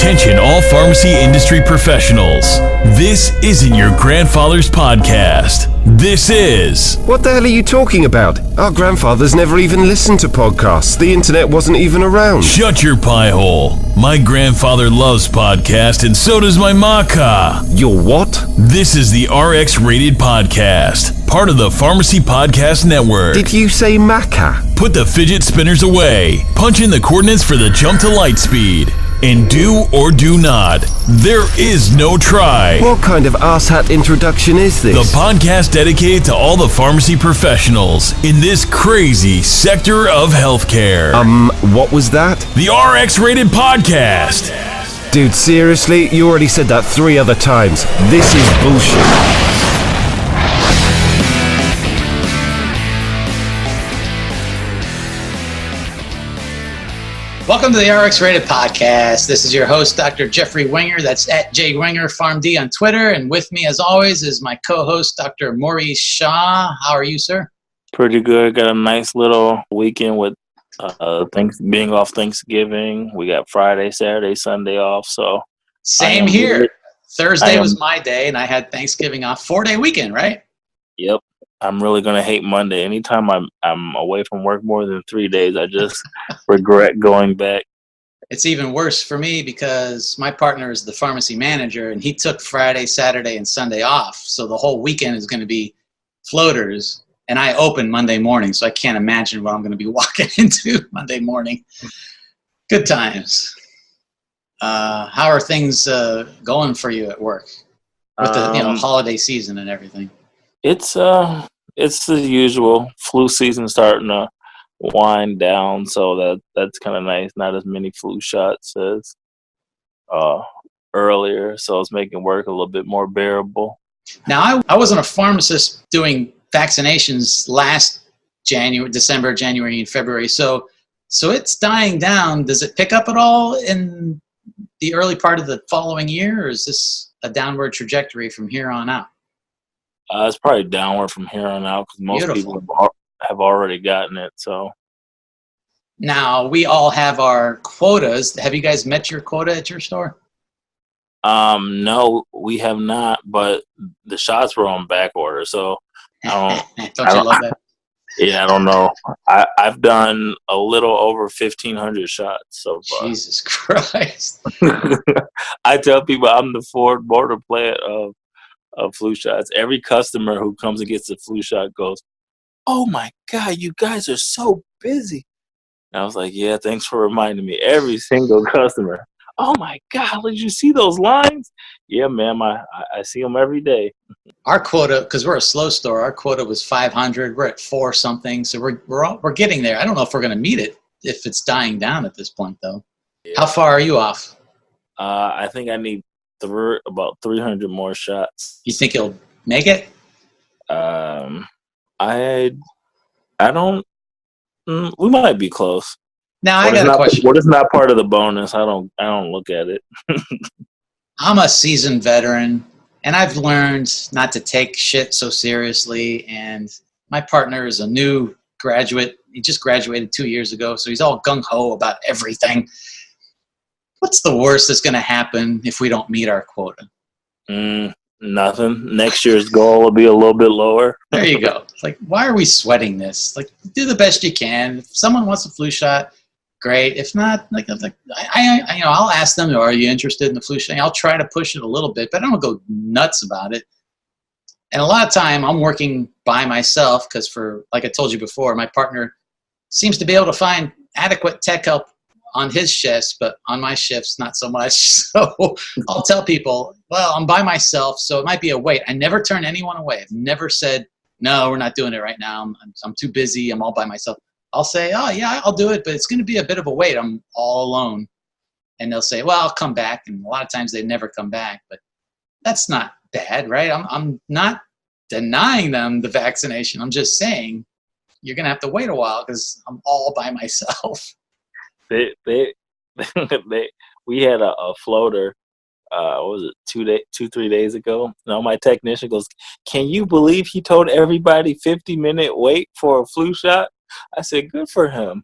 Attention all pharmacy industry professionals. This isn't your grandfather's podcast. This is... What the hell are you talking about? Our grandfathers never even listened to podcasts. The internet wasn't even around. Shut your pie hole. My grandfather loves podcasts, and so does my maca. Your what? This is the RxRated Podcast, part of the Pharmacy Podcast Network. Did you say maca? Put the fidget spinners away. Punch in the coordinates for the jump to light speed. And do or do not. There is no try. What kind of asshat introduction is this? The podcast dedicated to all the pharmacy professionals in this crazy sector of healthcare. What was that? The RxRated Podcast. Dude, seriously? You already said that 3 other times. This is bullshit. Welcome to the RxRated Podcast. This is your host, Dr. Jeffrey Wenger. That's at jwingerpharmd on Twitter. And with me, as always, is my co-host, Dr. Maurice Shaw. How are you, sir? Pretty good. Got a nice little weekend with being off Thanksgiving. We got Friday, Saturday, Sunday off. So same here. Thursday was my day, and I had Thanksgiving off. 4-day weekend, right? Yep. I'm really gonna hate Monday. Anytime I'm away from work more than 3 days, I just regret going back. It's even worse for me because my partner is the pharmacy manager, and he took Friday, Saturday, and Sunday off. So the whole weekend is going to be floaters, and I open Monday morning, so I can't imagine what I'm going to be walking into Monday morning. Good times. How are things going for you at work with the holiday season and everything? It's the usual. Flu season starting to wind down, so that's kind of nice. Not as many flu shots as earlier, so it's making work a little bit more bearable. Now, I wasn't a pharmacist doing vaccinations last December, January, and February, so it's dying down. Does it pick up at all in the early part of the following year, or is this a downward trajectory from here on out? It's probably downward from here on out because most people have already gotten it. So now we all have our quotas. Have you guys met your quota at your store? No, we have not. But the shots were on back order, so I don't you love that? Yeah, I don't know. I've done a little over 1,500 shots so far. Jesus Christ! I tell people I'm the Ford Motor plant of flu shots. Every customer who comes and gets the flu shot goes, "Oh my God, you guys are so busy." And I was like, "Yeah, thanks for reminding me." Every single customer, "Oh my God, did you see those lines?" Yeah, ma'am, I see them every day. Our quota, because we're a slow store, our quota was 500. We're at 4 something, so we're getting there. I don't know if we're going to meet it if it's dying down at this point, though. Yeah. How far are you off? I think I need about 300 more shots. You think you'll make it? I don't. We might be close. Now I got a question. What is not part of the bonus? I don't look at it. I'm a seasoned veteran, and I've learned not to take shit so seriously. And my partner is a new graduate. He just graduated 2 years ago, so he's all gung ho about everything. What's the worst that's going to happen if we don't meet our quota? Nothing. Next year's goal will be a little bit lower. There you go. It's like, why are we sweating this? Like, do the best you can. If someone wants a flu shot, great. If not, I'll ask them, are you interested in the flu shot? I'll try to push it a little bit, but I don't go nuts about it. And a lot of time I'm working by myself because like I told you before, my partner seems to be able to find adequate tech help on his shifts, but on my shifts, not so much. So I'll tell people, well, I'm by myself, so it might be a wait. I never turn anyone away. I've never said, no, we're not doing it right now. I'm too busy. I'm all by myself. I'll say, oh, yeah, I'll do it, but it's going to be a bit of a wait. I'm all alone. And they'll say, well, I'll come back. And a lot of times they never come back, but that's not bad, right? I'm not denying them the vaccination. I'm just saying you're going to have to wait a while because I'm all by myself. We had a floater. What was it, 3 days ago? Now my technician goes, "Can you believe he told everybody 50-minute wait for a flu shot?" I said, "Good for him."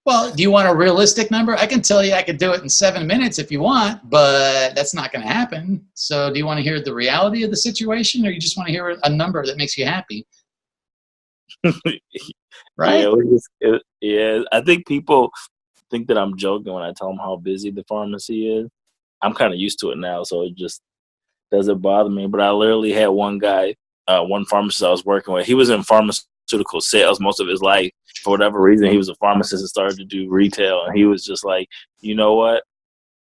Well, do you want a realistic number? I can tell you I could do it in 7 minutes if you want, but that's not going to happen. So do you want to hear the reality of the situation, or you just want to hear a number that makes you happy? Right? Yeah, I think people think that I'm joking when I tell them how busy the pharmacy is. I'm kind of used to it now, so it just doesn't bother me. But I literally had one guy, one pharmacist I was working with. He was in pharmaceutical sales most of his life. For whatever reason, he was a pharmacist and started to do retail. And he was just like, you know what?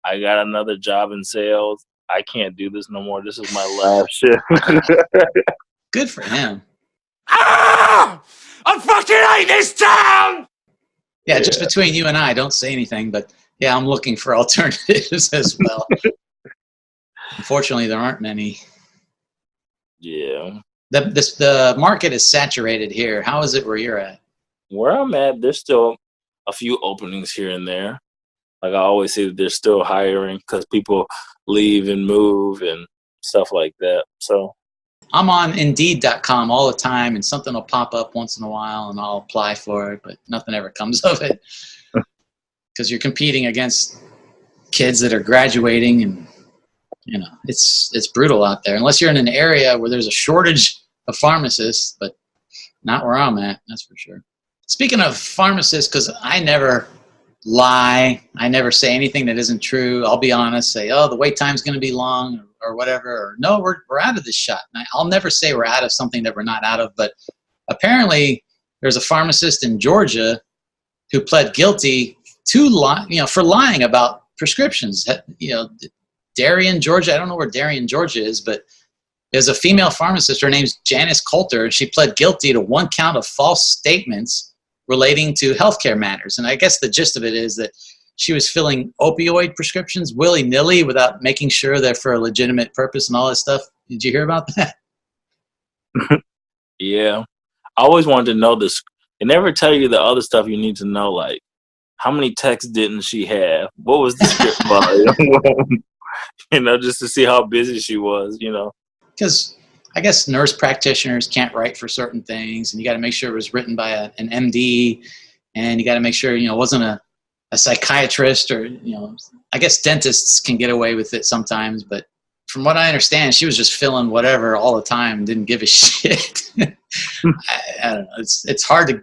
I got another job in sales. I can't do this no more. This is my last shift. Good for him. I fucking hate this town! Yeah, just between you and I, don't say anything. But yeah, I'm looking for alternatives as well. Unfortunately, there aren't many. Yeah. The market is saturated here. How is it where you're at? Where I'm at, there's still a few openings here and there. Like I always say that they're still hiring because people leave and move and stuff like that. So I'm on Indeed.com all the time, and something will pop up once in a while, and I'll apply for it, but nothing ever comes of it because you're competing against kids that are graduating, and you know it's brutal out there. Unless you're in an area where there's a shortage of pharmacists, but not where I'm at. That's for sure. Speaking of pharmacists, because I never lie, I never say anything that isn't true. I'll be honest, say, oh, the wait time's going to be long or whatever, or no, we're out of this shot. And I'll never say we're out of something that we're not out of, but apparently there's a pharmacist in Georgia who pled guilty to for lying about prescriptions. Darien, Georgia, I don't know where Darien, Georgia is, but there's a female pharmacist. Her name's Janice Coulter. She pled guilty to 1 count of false statements relating to healthcare matters. And I guess the gist of it is that she was filling opioid prescriptions willy-nilly without making sure they're for a legitimate purpose and all this stuff. Did you hear about that? yeah, I always wanted to know this. They never tell you the other stuff you need to know, like how many texts didn't she have? What was the script volume? Just to see how busy she was, Because I guess nurse practitioners can't write for certain things, and you got to make sure it was written by an MD, and you got to make sure it wasn't a psychiatrist, or I guess dentists can get away with it sometimes, but from what I understand, she was just filling whatever all the time and didn't give a shit. I don't know. It's hard to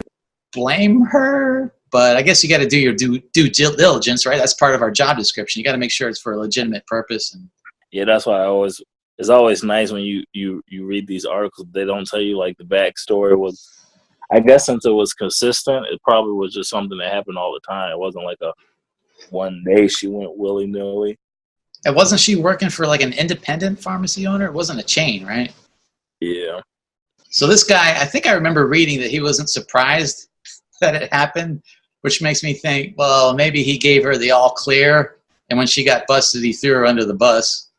blame her, but I guess you got to do your due diligence, right? That's part of our job description. You got to make sure it's for a legitimate purpose. And yeah, that's why it's always nice when you read these articles. They don't tell you like the backstory was. I guess since it was consistent, it probably was just something that happened all the time. It wasn't like a one day she went willy-nilly. And wasn't she working for like an independent pharmacy owner? It wasn't a chain, right? Yeah. So this guy, I think I remember reading that he wasn't surprised that it happened, which makes me think, well, maybe he gave her the all clear, and when she got busted, he threw her under the bus.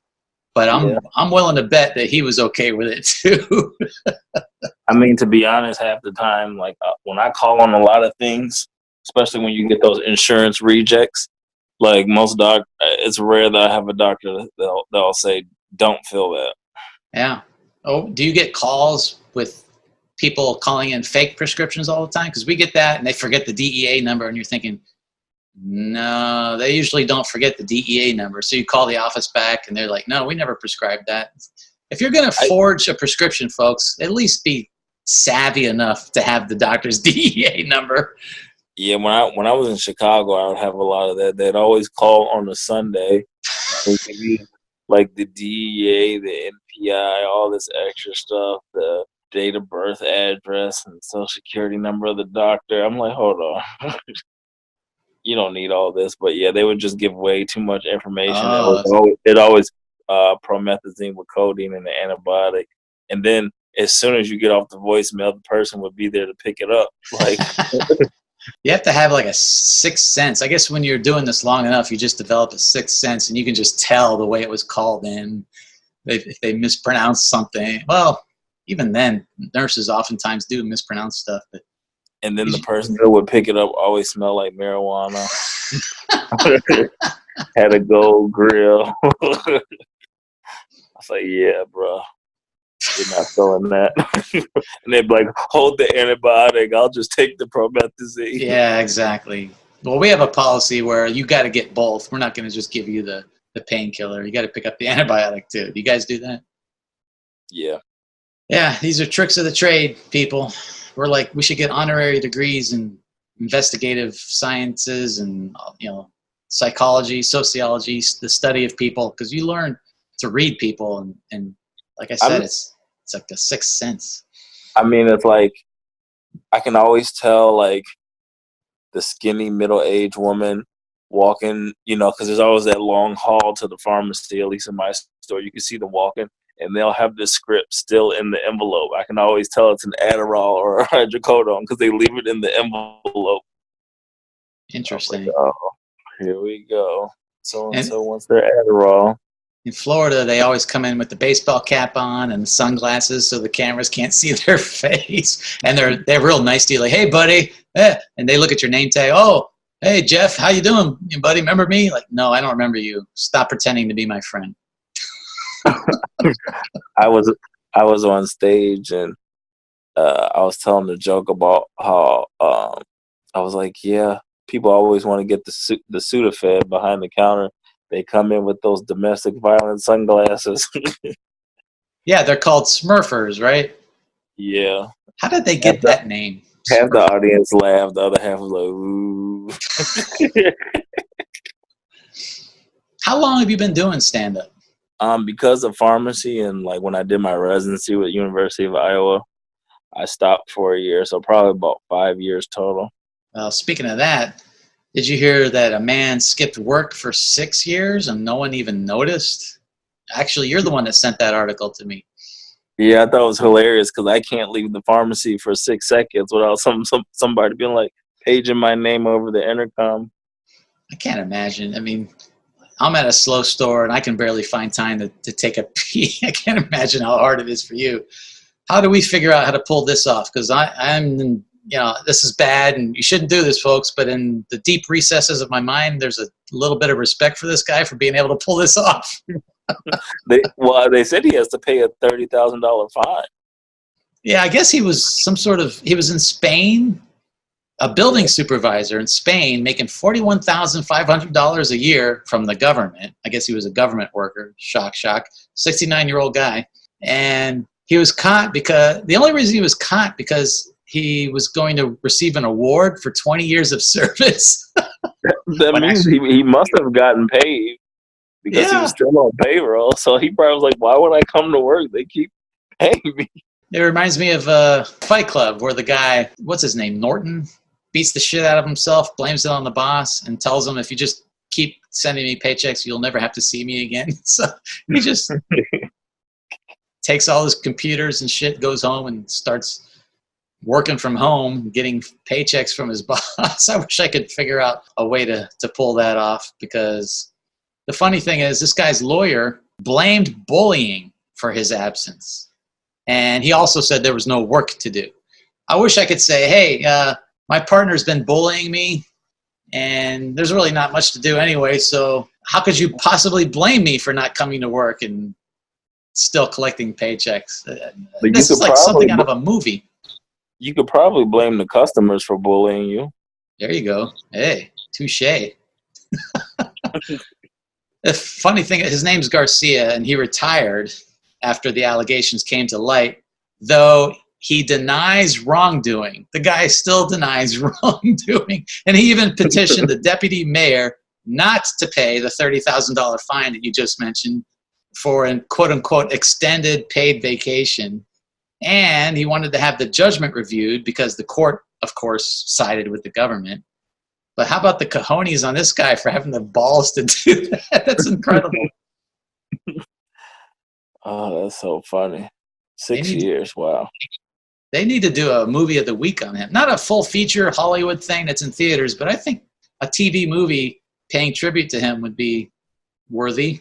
But I'm willing to bet that he was okay with it too. I mean, to be honest, half the time, like when I call on a lot of things, especially when you get those insurance rejects, like most it's rare that I have a doctor that'll say, "Don't fill that." Yeah. Oh, do you get calls with people calling in fake prescriptions all the time? Because we get that, and they forget the DEA number, and you're thinking, no, they usually don't forget the DEA number. So you call the office back, and they're like, no, we never prescribed that. If you're going to forge a prescription, folks, at least be savvy enough to have the doctor's DEA number. Yeah, when I was in Chicago, I would have a lot of that. They'd always call on a Sunday, like the DEA, the NPI, all this extra stuff, the date of birth, address, and social security number of the doctor. I'm like, hold on. You don't need all this. But yeah, they would just give way too much information. It always promethazine with codeine and the antibiotic. And then as soon as you get off the voicemail, the person would be there to pick it up. Like you have to have like a sixth sense. I guess when you're doing this long enough, you just develop a sixth sense, and you can just tell the way it was called in. If they mispronounce something, well, even then, nurses oftentimes do mispronounce stuff. But and then the person that would pick it up always smelled like marijuana. Had a gold grill. I was like, yeah, bro. You're not selling that. And they'd be like, hold the antibiotic. I'll just take the promethazine. Yeah, exactly. Well, we have a policy where you got to get both. We're not going to just give you the painkiller. You got to pick up the antibiotic too. Do you guys do that? Yeah. Yeah, these are tricks of the trade, people. We're like, we should get honorary degrees in investigative sciences and, psychology, sociology, the study of people, because you learn to read people. And like I said, it's like a sixth sense. I mean, it's like, I can always tell, like, the skinny middle-aged woman walking, because there's always that long hall to the pharmacy, at least in my store. You can see them walking, and they'll have the script still in the envelope. I can always tell it's an Adderall or a hydrocodone because they leave it in the envelope. Interesting. Like, oh, here we go. So-and-so wants their Adderall. In Florida, they always come in with the baseball cap on and the sunglasses so the cameras can't see their face. And they're real nice to you, like, hey, buddy. And they look at your name tag. Oh, hey, Jeff, how you doing, buddy? Remember me? Like, no, I don't remember you. Stop pretending to be my friend. I was on stage, and I was telling a joke about how I was like, yeah, people always want to get the Sudafed behind the counter. They come in with those domestic violence sunglasses. Yeah, they're called Smurfers, right? Yeah. How did they get that name? Half the audience laughed, the other half was like, ooh. How long have you been doing stand-up? Because of pharmacy and like when I did my residency with University of Iowa, I stopped for a year, so probably about 5 years total. Well, speaking of that, did you hear that a man skipped work for 6 years and no one even noticed? Actually, you're the one that sent that article to me. Yeah, I thought it was hilarious because I can't leave the pharmacy for 6 seconds without somebody being like paging my name over the intercom. I can't imagine. I mean, I'm at a slow store and I can barely find time to take a pee. I can't imagine how hard it is for you. How do we figure out how to pull this off? Because I'm this is bad and you shouldn't do this, folks. But in the deep recesses of my mind, there's a little bit of respect for this guy for being able to pull this off. They said he has to pay a $30,000 fine. Yeah, I guess he was in Spain, a building supervisor in Spain, making $41,500 a year from the government. I guess he was a government worker. Shock. 69-year-old guy. And he was caught because he was going to receive an award for 20 years of service. That means he must have gotten paid because he was still on payroll. So he probably was like, why would I come to work? They keep paying me. It reminds me of Fight Club, where the guy, what's his name, Norton, beats the shit out of himself, blames it on the boss, and tells him, if you just keep sending me paychecks, you'll never have to see me again. So he just takes all his computers and shit, goes home and starts working from home, getting paychecks from his boss. I wish I could figure out a way to pull that off, because the funny thing is this guy's lawyer blamed bullying for his absence. And he also said there was no work to do. I wish I could say, hey, my partner's been bullying me and there's really not much to do anyway, so how could you possibly blame me for not coming to work and still collecting paychecks? This is like something out of a movie. You could probably blame the customers for bullying you. There you go. Hey, touche. The funny thing, his name's Garcia, and he retired after the allegations came to light, though he denies wrongdoing. The guy still denies wrongdoing. And he even petitioned the deputy mayor not to pay the $30,000 fine that you just mentioned for an quote-unquote extended paid vacation. And he wanted to have the judgment reviewed because the court, of course, sided with the government. But how about the cojones on this guy for having the balls to do that? That's incredible. Oh, that's so funny. 6 years, wow. They need to do a movie of the week on him. Not a full feature Hollywood thing that's in theaters, but I think a TV movie paying tribute to him would be worthy.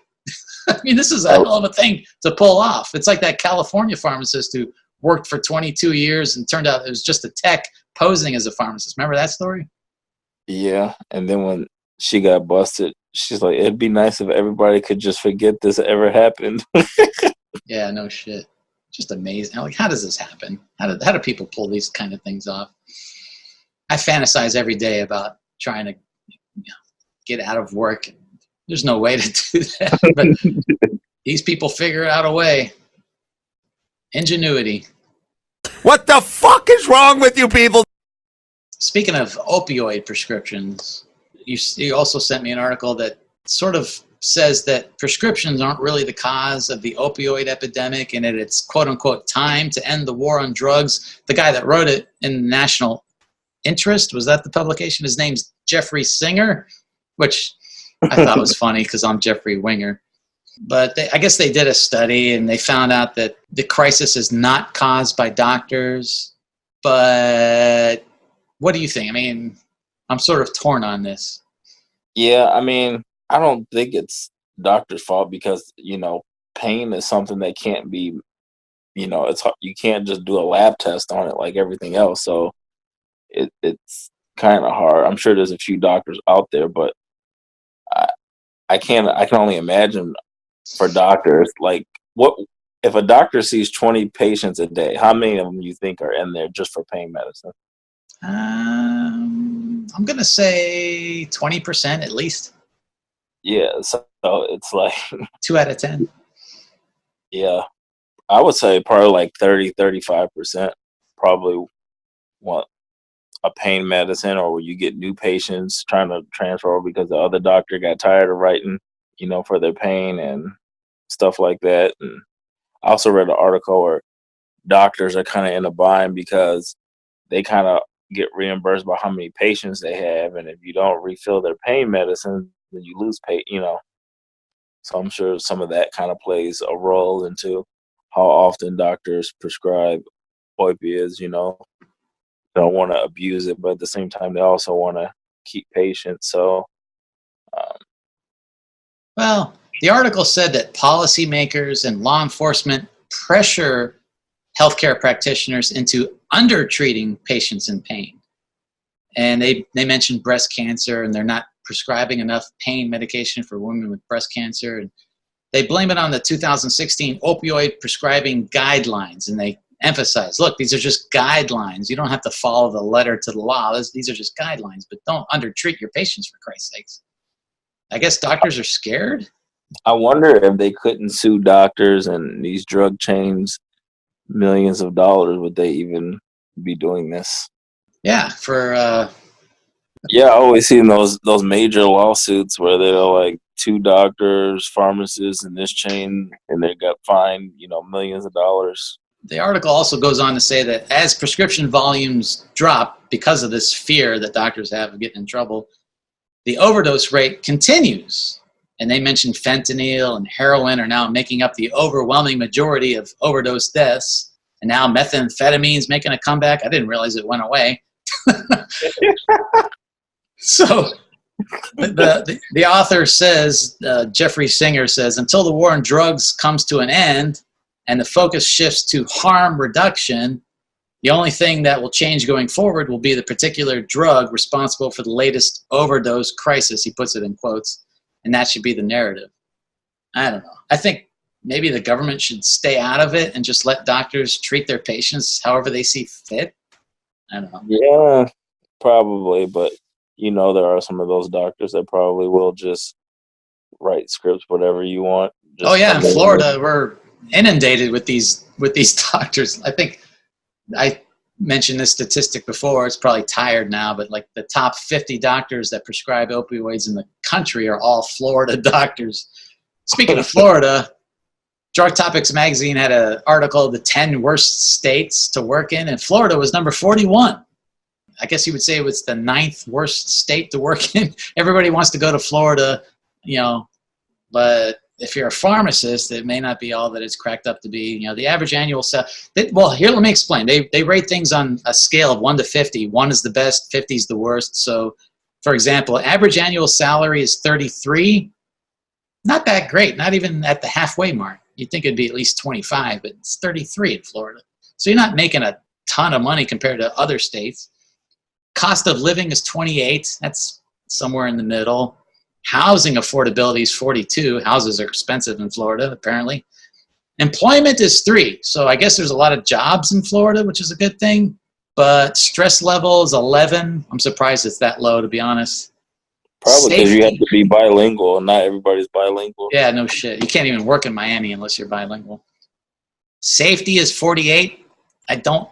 I mean, this is a hell of a thing to pull off. It's like that California pharmacist who worked for 22 years and turned out it was just a tech posing as a pharmacist. Remember that story? Yeah, and then when she got busted, she's like, it'd be nice if everybody could just forget this ever happened. Yeah, no shit. Just amazing. Like, how does this happen? How do people pull these kind of things off? I fantasize every day about trying to get out of work. There's no way to do that. But these people figure out a way. Ingenuity. What the fuck is wrong with you people? Speaking of opioid prescriptions, you also sent me an article that sort of says that prescriptions aren't really the cause of the opioid epidemic, and that it's quote-unquote time to end the war on drugs. The guy that wrote it in National Interest, was that the publication? His name's Jeffrey Singer, which I thought was funny because I'm Jeffrey Winger. But I guess they did a study, and they found out that the crisis is not caused by doctors. But what do you think? I mean, I'm sort of torn on this. Yeah, I mean, I don't think it's doctor's fault because, pain is something that can't be, it's you can't just do a lab test on it like everything else. So it's kind of hard. I'm sure there's a few doctors out there, but I can only imagine for doctors, like, what if a doctor sees 20 patients a day, how many of them you think are in there just for pain medicine? I'm going to say 20% at least. Yeah, so it's like 2 out of 10. Yeah, I would say probably like 30-35% probably want a pain medicine, or where you get new patients trying to transfer over because the other doctor got tired of writing, for their pain and stuff like that. And I also read an article where doctors are kind of in a bind because they kind of get reimbursed by how many patients they have, and if you don't refill their pain medicine, then you lose pay. So I'm sure some of that kind of plays a role into how often doctors prescribe opiates. Don't want to abuse it, but at the same time, they also want to keep patients. So, well, the article said that policymakers and law enforcement pressure healthcare practitioners into undertreating patients in pain. And they mentioned breast cancer, and they're not prescribing enough pain medication for women with breast cancer. And they blame it on the 2016 opioid prescribing guidelines. And they emphasize, look, these are just guidelines. You don't have to follow the letter to the law. These are just guidelines, but don't undertreat your patients, for Christ's sakes. I guess doctors are scared. I wonder if they couldn't sue doctors and these drug chains millions of dollars, would they even be doing this? Yeah, I always see those major lawsuits where they're like 2 doctors, pharmacists in this chain, and they got fined, millions of dollars. The article also goes on to say that as prescription volumes drop because of this fear that doctors have of getting in trouble, the overdose rate continues. And they mentioned fentanyl and heroin are now making up the overwhelming majority of overdose deaths. And now methamphetamine's making a comeback. I didn't realize it went away. So the author says, Jeffrey Singer says, until the war on drugs comes to an end and the focus shifts to harm reduction, the only thing that will change going forward will be the particular drug responsible for the latest overdose crisis, he puts it in quotes, and that should be the narrative. I don't know. I think maybe the government should stay out of it and just let doctors treat their patients however they see fit. I don't know. Yeah, probably, but there are some of those doctors that probably will just write scripts whatever you want. In Florida, we're inundated with these doctors. I think I mentioned this statistic before. It's probably tired now, but like the top 50 doctors that prescribe opioids in the country are all Florida doctors. Speaking of Florida, Drug Topics magazine had an article, the 10 worst states to work in, and Florida was number 41. I guess you would say it was the 9th worst state to work in. Everybody wants to go to Florida, but if you're a pharmacist, it may not be all that it's cracked up to be. The average annual here, let me explain. They rate things on a scale of 1 to 50. 1 is the best, 50 is the worst. So, for example, average annual salary is 33. Not that great, not even at the halfway mark. You'd think it'd be at least 25, but it's 33 in Florida. So you're not making a ton of money compared to other states. Cost of living is 28. That's somewhere in the middle. Housing affordability is 42. Houses are expensive in Florida, apparently. Employment is 3. So I guess there's a lot of jobs in Florida, which is a good thing. But stress level is 11. I'm surprised it's that low, to be honest. Probably because you have to be bilingual, and not everybody's bilingual. Yeah, no shit. You can't even work in Miami unless you're bilingual. Safety is 48. I don't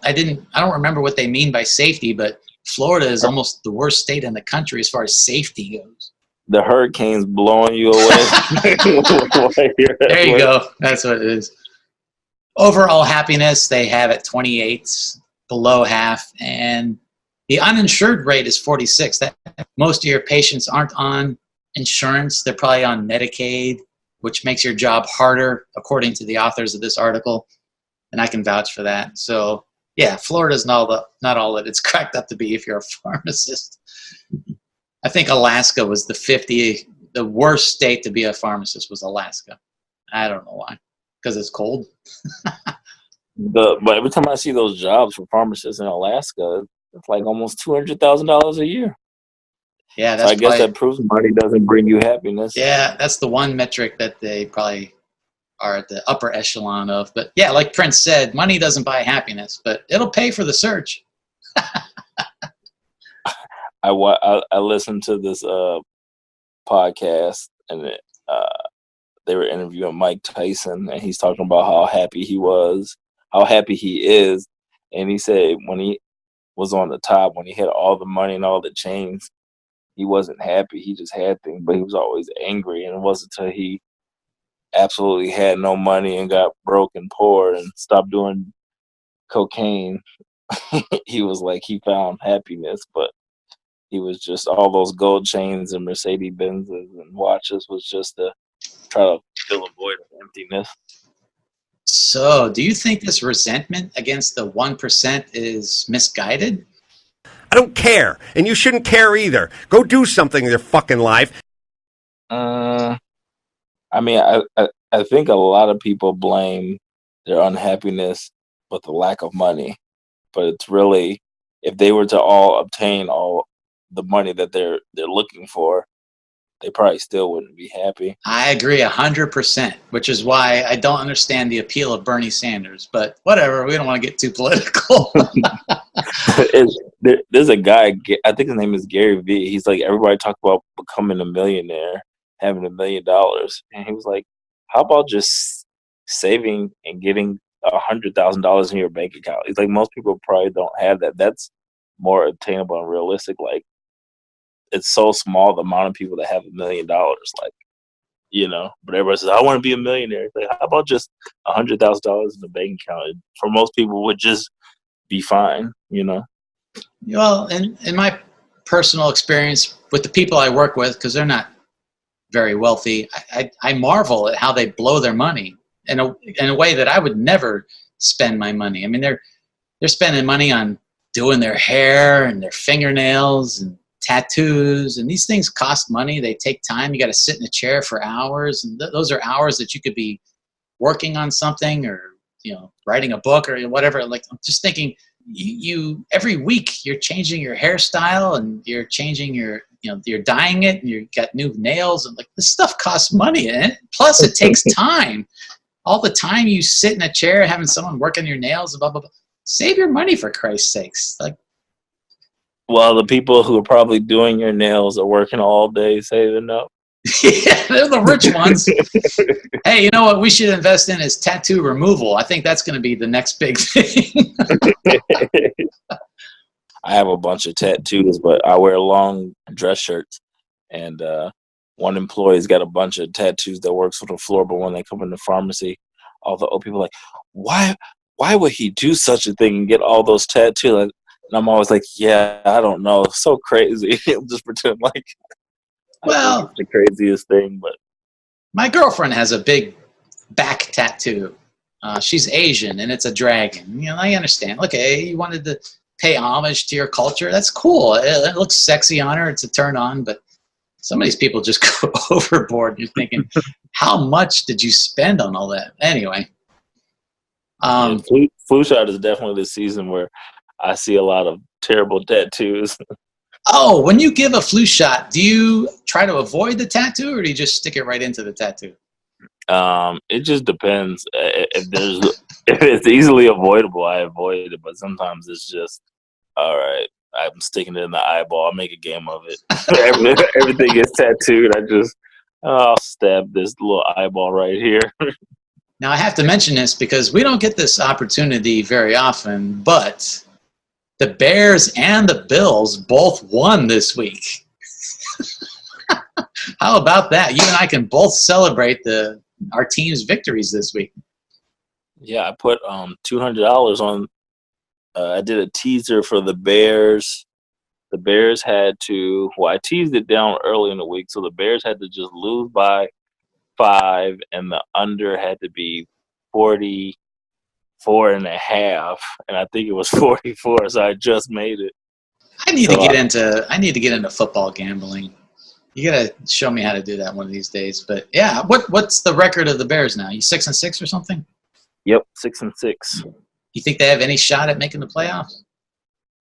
remember what they mean by safety, but Florida is almost the worst state in the country as far as safety goes. The hurricane's blowing you away. There you go. That's what it is. Overall happiness, they have at 28, below half, and the uninsured rate is 46. That most of your patients aren't on insurance. They're probably on Medicaid, which makes your job harder, according to the authors of this article, and I can vouch for that. So, yeah, Florida's not all that it's cracked up to be if you're a pharmacist. I think Alaska was the worst state to be a pharmacist was Alaska. I don't know why. Because it's cold. But every time I see those jobs for pharmacists in Alaska, it's like almost $200,000 a year. Yeah, so I guess that proves money doesn't bring you happiness. Yeah, that's the one metric that they probably are at the upper echelon of. But yeah, like Prince said, money doesn't buy happiness, but it'll pay for the search. I listened to this podcast, and they were interviewing Mike Tyson, and he's talking about how happy he is, and he said when he was on the top, when he had all the money and all the chains, he wasn't happy. He just had things, but he was always angry, and it wasn't until he absolutely had no money and got broke and poor and stopped doing cocaine he was like he found happiness. But he was just all those gold chains and Mercedes Benzes and watches was just to try to fill a void of emptiness. So, do you think this resentment against the 1% is misguided? I don't care, and you shouldn't care either. Go do something with your fucking life. I mean, I think a lot of people blame their unhappiness with the lack of money, but it's really, if they were to all obtain all the money that they're looking for, they probably still wouldn't be happy. I agree 100%, which is why I don't understand the appeal of Bernie Sanders. But whatever, we don't want to get too political. There's a guy, I think his name is Gary Vee. He's like, everybody talk about becoming a millionaire, having $1 million. And he was like, how about just saving and getting $100,000 in your bank account? He's like, most people probably don't have that. That's more attainable and realistic. Like, it's so small, the amount of people that have $1 million, like, you know, but everybody says, I want to be a millionaire. It's like, how about just $100,000 in the bank account? And for most people would just be fine, you know? Well, in my personal experience with the people I work with, because they're not very wealthy, I marvel at how they blow their money in a way that I would never spend my money. I mean, they're spending money on doing their hair and their fingernails and tattoos, and these things cost money. They take time. You got to sit in a chair for hours, and those are hours that you could be working on something, or, you know, writing a book or whatever. Like, I'm just thinking, you every week you're changing your hairstyle, and you're changing your, you know, you're dyeing it, and you got new nails, and like, this stuff costs money, and plus it takes time. All the time you sit in a chair having someone working your nails, blah blah blah. Save your money, for Christ's sakes. Like, well, the people who are probably doing your nails are working all day saving up. Yeah, they're the rich ones. Hey, you know what we should invest in is tattoo removal. I think that's going to be the next big thing. I have a bunch of tattoos, but I wear long dress shirts. And one employee's got a bunch of tattoos that works on the floor, but when they come in the pharmacy, all the old people are like, why would he do such a thing and get all those tattoos? And I'm always like, yeah, I don't know. It's so crazy. I'm just pretend like, well, it's the craziest thing. But my girlfriend has a big back tattoo. She's Asian, and it's a dragon. You know, I understand. Okay, you wanted to pay homage to your culture. That's cool. It looks sexy on her. It's a turn on. But some of these people just go overboard. You're thinking, how much did you spend on all that? Anyway. Flu shot is definitely the season where I see a lot of terrible tattoos. Oh, when you give a flu shot, do you try to avoid the tattoo, or do you just stick it right into the tattoo? It just depends. If it's easily avoidable, I avoid it. But sometimes it's just all right. I'm sticking it in the eyeball. I'll make a game of it. Everything gets tattooed. I'll stab this little eyeball right here. Now, I have to mention this because we don't get this opportunity very often, but the Bears and the Bills both won this week. How about that? You and I can both celebrate our team's victories this week. Yeah, I put $200 on. I did a teaser for the Bears. The Bears had to. Well, I teased it down early in the week, so the Bears had to just lose by 5, and the under had to be 44.5, and I think it was 44. So I just made it. I need to get into football gambling. You gotta show me how to do that one of these days. But yeah, what's the record of the Bears now? You 6-6 or something? Yep, 6-6. You think they have any shot at making the playoffs?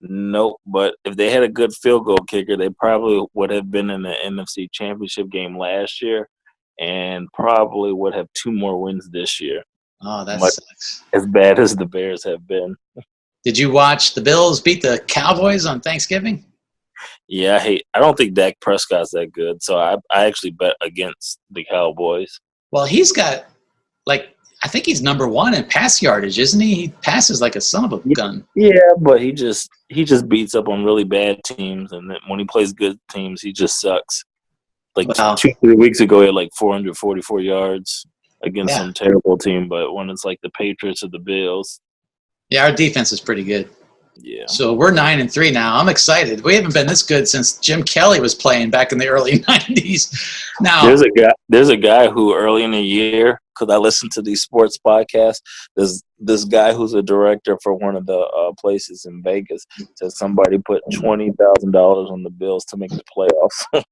Nope, but if they had a good field goal kicker, they probably would have been in the NFC Championship game last year, and probably would have 2 more wins this year. Oh, that sucks. As bad as the Bears have been. Did you watch the Bills beat the Cowboys on Thanksgiving? Yeah, I don't think Dak Prescott's that good, so I actually bet against the Cowboys. Well, he's got, I think he's number 1 in pass yardage, isn't he? He passes like a son of a gun. Yeah, but he just beats up on really bad teams, and then when he plays good teams, he just sucks. 2-3 weeks ago, he had 444 yards against some terrible team, but when it's like the Patriots or the Bills. Yeah, our defense is pretty good. Yeah. So we're 9-3 now. I'm excited. We haven't been this good since Jim Kelly was playing back in the early 90s. Now there's a guy who early in the year, because I listen to these sports podcasts, there's this guy who's a director for one of the places in Vegas said somebody put $20,000 on the Bills to make the playoffs.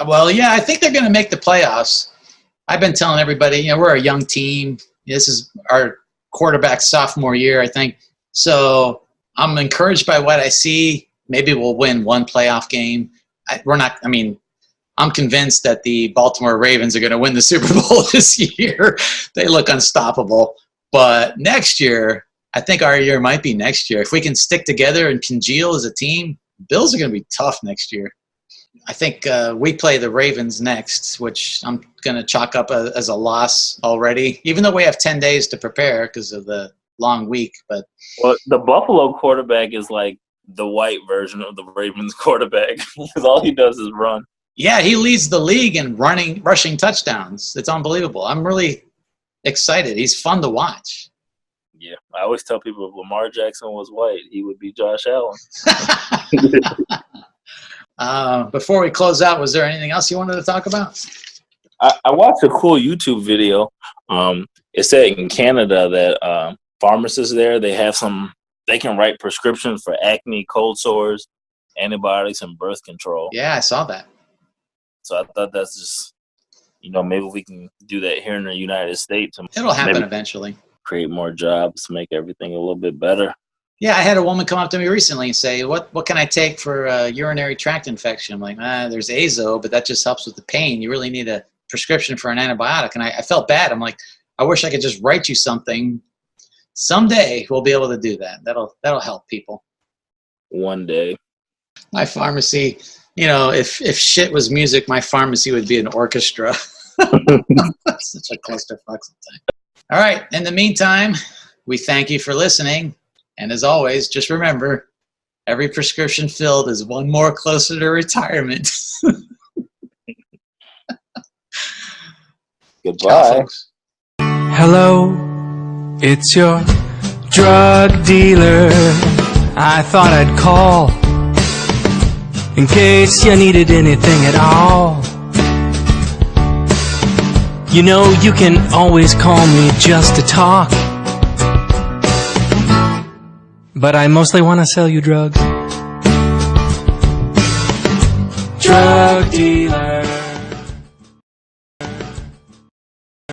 Well, yeah, I think they're going to make the playoffs. I've been telling everybody, we're a young team. This is our quarterback's sophomore year, I think. So I'm encouraged by what I see. Maybe we'll win 1 playoff game. I'm convinced that the Baltimore Ravens are going to win the Super Bowl this year. They look unstoppable. But next year, I think our year might be next year. If we can stick together and congeal as a team, Bills are going to be tough next year. I think we play the Ravens next, which I'm going to chalk up as a loss already, even though we have 10 days to prepare because of the long week. But the Buffalo quarterback is like the white version of the Ravens quarterback because all he does is run. Yeah, he leads the league in rushing touchdowns. It's unbelievable. I'm really excited. He's fun to watch. Yeah, I always tell people if Lamar Jackson was white, he would be Josh Allen. Before we close out, was there anything else you wanted to talk about? I watched a cool YouTube video. It said in Canada that pharmacists there, they can write prescriptions for acne, cold sores, antibiotics, and birth control. Yeah, I saw that. So I thought that's just, maybe we can do that here in the United States. It'll happen eventually. Create more jobs, make everything a little bit better. Yeah, I had a woman come up to me recently and say, what can I take for a urinary tract infection? I'm like, there's Azo, but that just helps with the pain. You really need a prescription for an antibiotic. And I felt bad. I'm like, I wish I could just write you something. Someday we'll be able to do that. That'll help people. One day. My pharmacy, if shit was music, my pharmacy would be an orchestra. Such a clusterfuck sometimes. All right. In the meantime, we thank you for listening. And as always, just remember, every prescription filled is one more closer to retirement. Goodbye. Ciao, folks. Hello, it's your drug dealer. I thought I'd call in case you needed anything at all. You can always call me just to talk, but I mostly want to sell you drugs. Drug dealer.